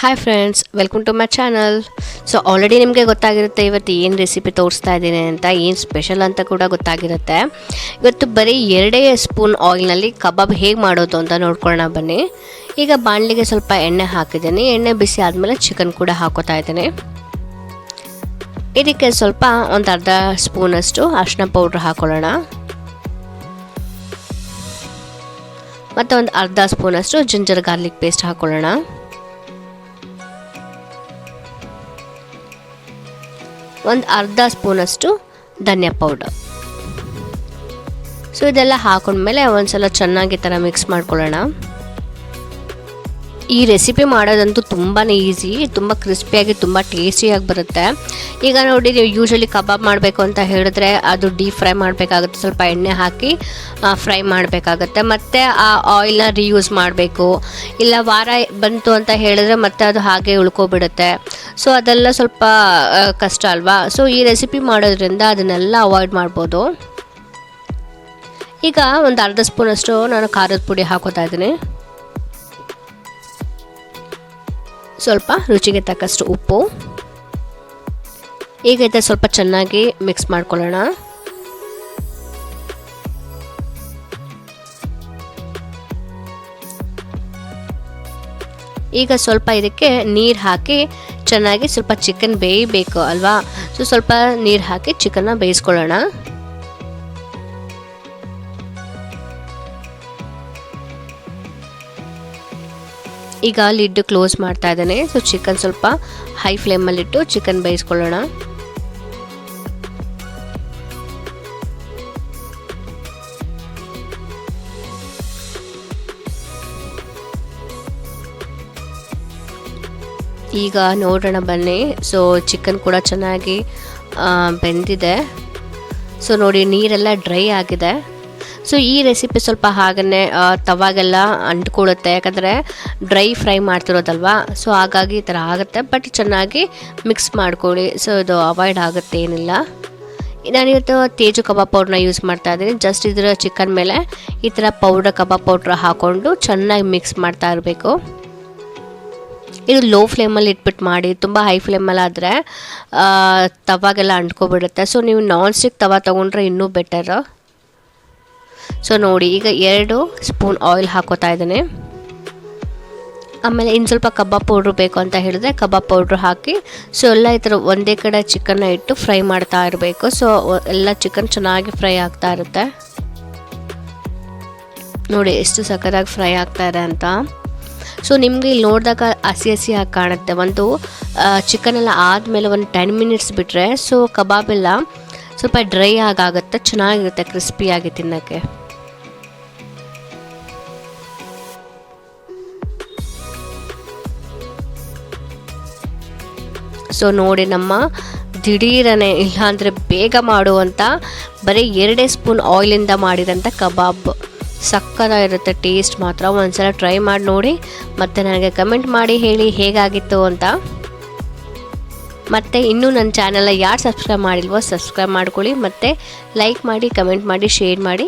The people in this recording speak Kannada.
Hi friends, welcome to my channel. So already ನಿಮಗೆ ಗೊತ್ತಾಗಿರುತ್ತೆ ಇವತ್ತು ಏನು ರೆಸಿಪಿ ತೋರಿಸ್ತಾ ಇದ್ದೀನಿ ಅಂತ, ಏನು ಸ್ಪೆಷಲ್ ಅಂತ ಕೂಡ ಗೊತ್ತಾಗಿರುತ್ತೆ. ಇವತ್ತು ಬರೀ 2 ಸ್ಪೂನ್ ಆಯಿಲ್ನಲ್ಲಿ ಕಬಾಬ್ ಹೇಗೆ ಮಾಡೋದು ಅಂತ ನೋಡ್ಕೊಳ್ಳೋಣ ಬನ್ನಿ. ಈಗ ಬಾಣಲಿಗೆ ಸ್ವಲ್ಪ ಎಣ್ಣೆ ಹಾಕಿದ್ದೀನಿ. ಎಣ್ಣೆ ಬಿಸಿ ಆದಮೇಲೆ ಚಿಕನ್ ಕೂಡ ಹಾಕೋತಾ ಇದ್ದೀನಿ. ಇದಕ್ಕೆ ಸ್ವಲ್ಪ ಒಂದು ಅರ್ಧ ಸ್ಪೂನಷ್ಟು ಅರಿಶಿನ ಪೌಡ್ರ್ ಹಾಕೊಳ್ಳೋಣ ಮತ್ತು ಒಂದು ಅರ್ಧ ಸ್ಪೂನಷ್ಟು ಜಿಂಜರ್ ಗಾರ್ಲಿಕ್ ಪೇಸ್ಟ್ ಹಾಕೊಳ್ಳೋಣ. ಒಂದು ಅರ್ಧ ಸ್ಪೂನಷ್ಟು ಧನಿಯಾ ಪೌಡರ್. ಸೊ ಇದೆಲ್ಲ ಹಾಕೊಂಡ್ಮೇಲೆ ಒಂದ್ಸಲ ಚೆನ್ನಾಗಿ ಥರ ಮಿಕ್ಸ್ ಮಾಡ್ಕೊಳ್ಳೋಣ. ಈ ರೆಸಿಪಿ ಮಾಡೋದಂತೂ ತುಂಬಾ ಈಸಿ, ತುಂಬ ಕ್ರಿಸ್ಪಿಯಾಗಿ ತುಂಬ ಟೇಸ್ಟಿಯಾಗಿ ಬರುತ್ತೆ. ಈಗ ನೋಡಿ, ನೀವು ಯೂಶ್ವಲಿ ಕಬಾಬ್ ಮಾಡಬೇಕು ಅಂತ ಹೇಳಿದ್ರೆ ಅದು ಡೀಪ್ ಫ್ರೈ ಮಾಡಬೇಕಾಗುತ್ತೆ, ಸ್ವಲ್ಪ ಎಣ್ಣೆ ಹಾಕಿ ಫ್ರೈ ಮಾಡಬೇಕಾಗತ್ತೆ, ಮತ್ತು ಆ ಆಯಿಲ್ನ ರೀಯೂಸ್ ಮಾಡಬೇಕು. ಇಲ್ಲ ವಾರ ಬಂತು ಅಂತ ಹೇಳಿದ್ರೆ ಮತ್ತೆ ಅದು ಹಾಗೆ ಉಳ್ಕೊಬಿಡುತ್ತೆ. ಸೊ ಅದೆಲ್ಲ ಸ್ವಲ್ಪ ಕಷ್ಟ ಅಲ್ವಾ. ಸೊ ಈ ರೆಸಿಪಿ ಮಾಡೋದ್ರಿಂದ ಅದನ್ನೆಲ್ಲ ಅವಾಯ್ಡ್ ಮಾಡ್ಬೋದು. ಈಗ ಒಂದು ಅರ್ಧ ಸ್ಪೂನಷ್ಟು ನಾನು ಖಾರದ ಪುಡಿ ಹಾಕೋತಾ ಇದ್ದೀನಿ. ಸ್ವಲ್ಪ ರುಚಿಗೆ ತಕ್ಕಷ್ಟು ಉಪ್ಪು. ಈಗ ಇದು ಸ್ವಲ್ಪ ಚೆನ್ನಾಗಿ ಮಿಕ್ಸ್ ಮಾಡ್ಕೊಳ್ಳೋಣ. ಈಗ ಸ್ವಲ್ಪ ಇದಕ್ಕೆ ನೀರು ಹಾಕಿ ಚೆನ್ನಾಗಿ ಸ್ವಲ್ಪ ಚಿಕನ್ ಬೇಯಬೇಕು ಅಲ್ವಾ. ಸೊ ಸ್ವಲ್ಪ ನೀರು ಹಾಕಿ ಚಿಕನ್ನ ಬೇಯಿಸ್ಕೊಳ್ಳೋಣ. ಈಗ ಲಿಡ್ ಕ್ಲೋಸ್ ಮಾಡ್ತಾ ಇದ್ದೇನೆ. ಸೊ ಚಿಕನ್ ಸ್ವಲ್ಪ ಹೈ ಫ್ಲೇಮಲ್ಲಿಟ್ಟು ಚಿಕನ್ ಬೇಯಿಸ್ಕೊಳ್ಳೋಣ. ಈಗ ನೋಡೋಣ ಬನ್ನಿ. ಸೊ ಚಿಕನ್ ಕೂಡ ಚೆನ್ನಾಗಿ ಬೆಂದಿದೆ. ಸೊ ನೋಡಿ, ನೀರೆಲ್ಲ ಡ್ರೈ ಆಗಿದೆ. ಸೊ ಈ ರೆಸಿಪಿ ಸ್ವಲ್ಪ ಹಾಗೇ ತವಾಗೆಲ್ಲ ಅಂಟ್ಕೊಳ್ಳುತ್ತೆ, ಯಾಕಂದರೆ ಡ್ರೈ ಫ್ರೈ ಮಾಡ್ತಿರೋದಲ್ವಾ. ಸೊ ಹಾಗಾಗಿ ಈ ಥರ ಆಗುತ್ತೆ, ಬಟ್ ಚೆನ್ನಾಗಿ ಮಿಕ್ಸ್ ಮಾಡ್ಕೊಳ್ಳಿ. ಸೊ ಇದು ಅವಾಯ್ಡ್ ಆಗುತ್ತೆ, ಏನಿಲ್ಲ. ನಾನಿವತ್ತು ತೇಜು ಕಬಾಬ್ ಪೌಡ್ರನ್ನ ಯೂಸ್ ಮಾಡ್ತಾ ಇದ್ದೀನಿ. ಜಸ್ಟ್ ಇದರ ಚಿಕನ್ ಮೇಲೆ ಈ ಥರ ಕಬಾಬ್ ಪೌಡ್ರ್ ಹಾಕ್ಕೊಂಡು ಚೆನ್ನಾಗಿ ಮಿಕ್ಸ್ ಮಾಡ್ತಾ ಇರಬೇಕು. ಇದು ಲೋ ಫ್ಲೇಮಲ್ಲಿ ಇಟ್ಬಿಟ್ಟು ಮಾಡಿ, ತುಂಬ ಹೈ ಫ್ಲೇಮಲ್ಲಾದರೆ ತವಾಗೆಲ್ಲ ಅಂಟ್ಕೊಬಿಡುತ್ತೆ. ಸೊ ನೀವು ನಾನ್ ಸ್ಟಿಕ್ ತವಾ ತೊಗೊಂಡ್ರೆ ಇನ್ನೂ ಬೆಟರ್. ಸೊ ನೋಡಿ, ಈಗ 2 ಸ್ಪೂನ್ ಆಯಿಲ್ ಹಾಕೋತಾ ಇದ್ದೀನಿ. ಆಮೇಲೆ ಇನ್ನು ಸ್ವಲ್ಪ ಕಬಾಬ್ ಪೌಡ್ರು ಬೇಕು ಅಂತ ಹೇಳಿದ್ರೆ ಕಬಾಬ್ ಪೌಡ್ರು ಹಾಕಿ, ಸೊ ಎಲ್ಲ ಈ ಥರ ಒಂದೇ ಕಡೆ ಚಿಕನ್ನ ಇಟ್ಟು ಫ್ರೈ ಮಾಡ್ತಾ ಇರಬೇಕು. ಸೊ ಎಲ್ಲ ಚಿಕನ್ ಚೆನ್ನಾಗಿ ಫ್ರೈ ಆಗ್ತಾ ಇರುತ್ತೆ. ನೋಡಿ ಎಷ್ಟು ಸಖತ್ತಾಗಿ ಫ್ರೈ ಆಗ್ತಾ ಇದೆ ಅಂತ. ಸೊ ನಿಮಗೆ ಇಲ್ಲಿ ನೋಡಿದಾಗ ಹಸಿಯಾಗಿ ಕಾಣುತ್ತೆ. ಒಂದು ಚಿಕನ್ ಎಲ್ಲ ಆದಮೇಲೆ ಒಂದು 10 ಮಿನಿಟ್ಸ್ ಬಿಟ್ಟರೆ ಸೊ ಕಬಾಬೆಲ್ಲ ಸ್ವಲ್ಪ ಡ್ರೈ ಆಗುತ್ತೆ, ಚೆನ್ನಾಗಿರುತ್ತೆ ಕ್ರಿಸ್ಪಿಯಾಗಿ ತಿನ್ನೋಕ್ಕೆ. ಸೊ ನೋಡಿ, ನಮ್ಮ ದಿಢೀರನೆ ಇಲ್ಲಾಂದರೆ ಬೇಗ ಮಾಡುವಂಥ ಬರೀ 2 ಸ್ಪೂನ್ ಆಯಿಲಿಂದ ಮಾಡಿರೋಂಥ ಕಬಾಬ್ ಸಕ್ಕತ್ತಾಗಿರುತ್ತೆ. ಟೇಸ್ಟ್ ಮಾತ್ರ ಒಂದ್ಸಲ ಟ್ರೈ ಮಾಡಿ ನೋಡಿ, ಮತ್ತು ನನಗೆ ಕಮೆಂಟ್ ಮಾಡಿ ಹೇಳಿ ಹೇಗಾಗಿತ್ತು ಅಂತ. ಮತ್ತು ಇನ್ನೂ ನನ್ನ ಚಾನಲ್ನ ಯಾರು ಸಬ್ಸ್ಕ್ರೈಬ್ ಮಾಡಿಲ್ವೋ ಸಬ್ಸ್ಕ್ರೈಬ್ ಮಾಡ್ಕೊಳ್ಳಿ, ಮತ್ತು ಲೈಕ್ ಮಾಡಿ, ಕಮೆಂಟ್ ಮಾಡಿ, ಶೇರ್ ಮಾಡಿ.